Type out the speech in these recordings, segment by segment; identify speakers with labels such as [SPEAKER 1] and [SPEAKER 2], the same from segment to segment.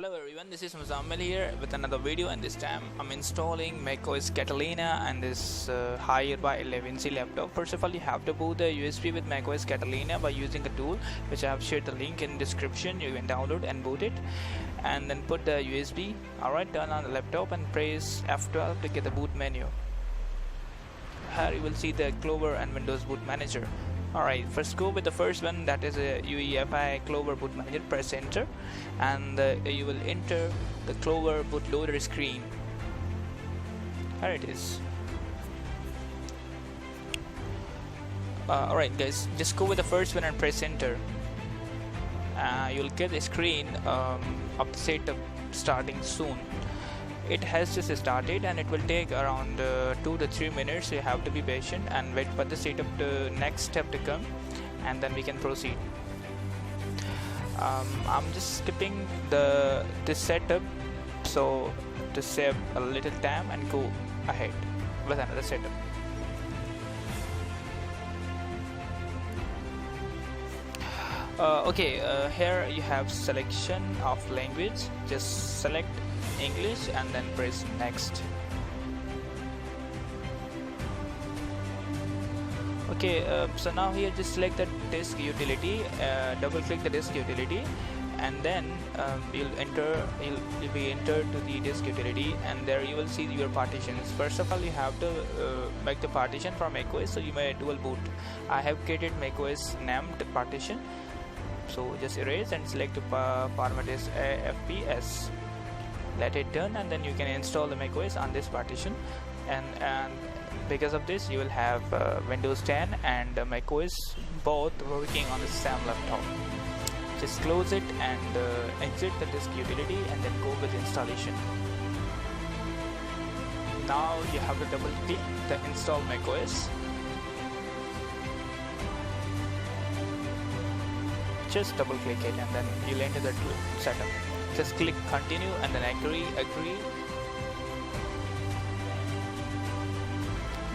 [SPEAKER 1] Hello everyone, this is Muzammil here with another video, and this time I'm installing macOS Catalina and this higher Y11C laptop. First of all, you have to boot the USB with macOS Catalina by using a tool which I have shared the link in description. You can download and boot it, and then put the USB. Alright, turn on the laptop and press F12 to get the boot menu. Here you will see the Clover and Windows Boot Manager. Alright, first go with the first one, that is a UEFI Clover Boot Manager. Press enter and you will enter the Clover bootloader screen. Here it is. Alright guys, just go with the first one and press enter. You'll get a screen of the setup starting soon. It has just started and it will take around 2 to 3 minutes, so you have to be patient and wait for the setup to next step to come, and then we can proceed. I'm just skipping this setup so to save a little time and go ahead with another setup. Here you have selection of language. Just select English and then press next. So now here just select the disk utility, double click the disk utility, and then you'll be entered to the disk utility, and there you will see your partitions. First of all, you have to make the partition for macOS, so you may dual boot. I have created macOS named partition, so just erase and select format as FPS. Let it done, and then you can install the macOS on this partition, and because of this you will have Windows 10 and macOS both working on the same laptop. Just close it and exit the disk utility and then go with installation. Now you have to double click the install macOS. Just double click it and then you'll enter the setup. Just click continue and then agree.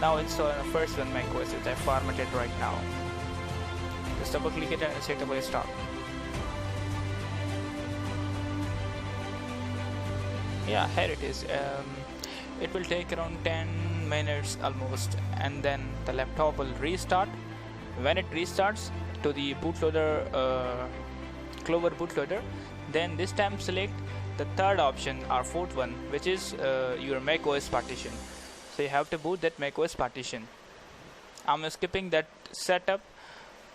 [SPEAKER 1] Now install the first one macOS which I formatted right now. Just double click it and setup will start. Yeah, here it is. It will take around 10 minutes almost, and then the laptop will restart. When it restarts to the bootloader, Clover bootloader, then this time select the third option or fourth one, which is your macOS partition. So you have to boot that macOS partition. I'm skipping that setup,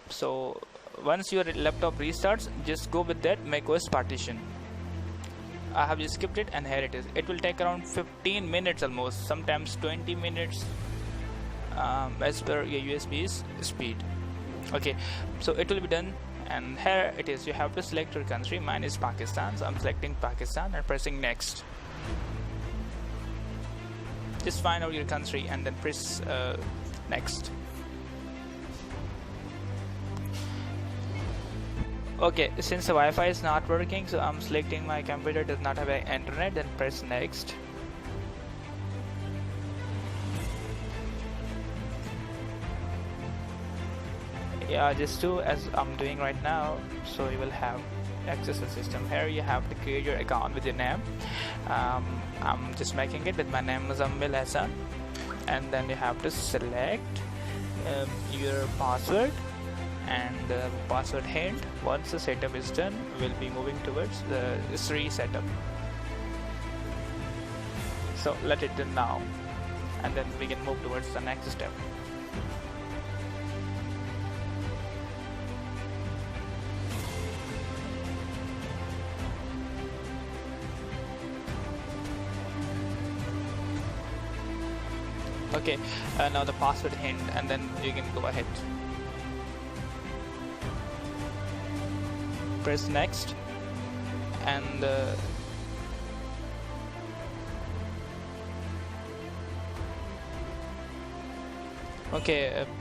[SPEAKER 1] so once your laptop restarts, just go with that macOS partition. I have just skipped it, and here it is. It will take around 15 minutes almost, sometimes 20 minutes as per your USB's speed. Okay, so it will be done, and here it is. You have to select your country. Mine is Pakistan, so I'm selecting Pakistan and pressing next. Just find out your country and then press next. Okay, since the Wi-Fi is not working, so I'm selecting my computer does not have an internet, then press next. Yeah, just do as I'm doing right now, so you will have access the system. Here you have to create your account with your name. I'm just making it with my name Muzammil Hassan, and then you have to select your password and the password hint. Once the setup is done, we'll be moving towards the S3 setup. So let it done now, and then we can move towards the next step. Okay, now the password hint, and then you can go ahead. Press next, and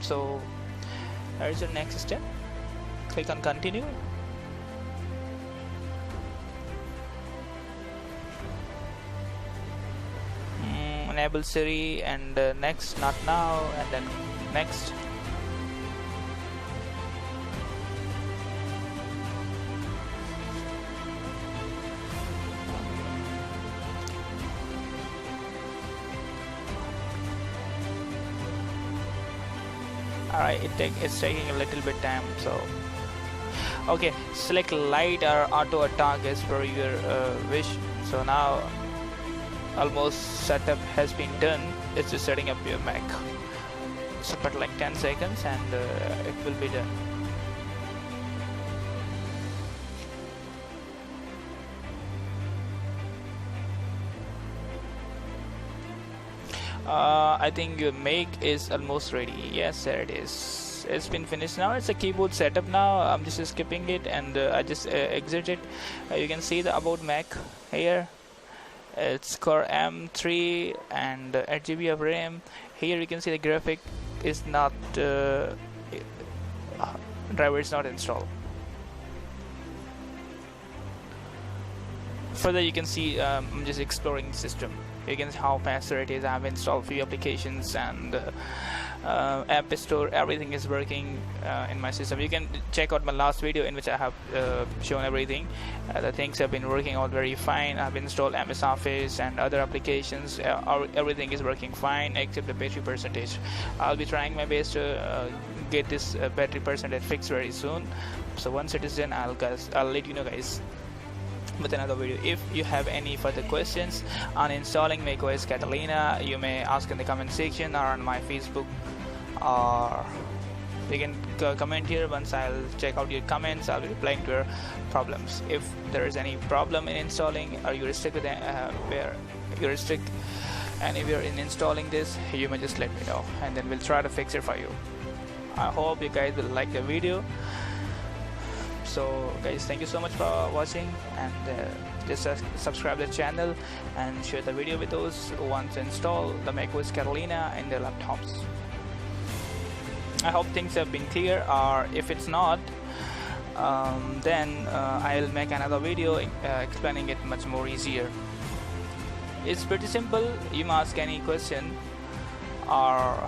[SPEAKER 1] so here is your next step. Click on continue. Enable Siri, and next, not now, and then next. Alright, it's taking a little bit time. So okay, select light or auto attack as per your wish. So now almost setup has been done. It's just setting up your Mac. So put like 10 seconds and it will be done. I think your make is almost ready. Yes, there it is. It's been finished now. It's a keyboard setup now. I'm just skipping it and I just exit it. You can see the about Mac here. It's Core M3 and 8 GB of RAM. Here you can see the graphic is not driver is not installed. Further you can see I'm just exploring the system. You can see how faster it is. I have installed few applications and App Store, everything is working in my system. You can check out my last video in which I have shown everything. The things have been working out very fine. I've installed MS Office and other applications. Everything is working fine except the battery percentage. I'll be trying my best to get this battery percentage fixed very soon. So once it is done, I'll let you know, guys, with another video. If you have any further questions on installing macOS Catalina, you may ask in the comment section or on my Facebook, or you can comment here. Once I'll check out your comments, I'll be replying to your problems. If there is any problem in installing or you're stuck with where you're stuck anywhere in installing this, you may just let me know and then we'll try to fix it for you. I hope you guys will like the video. So guys, thank you so much for watching, and just subscribe the channel and share the video with those who want to install the macOS Catalina in their laptops. I hope things have been clear, or if it's not, then I'll make another video explaining it much more easier. It's pretty simple. You may ask any question or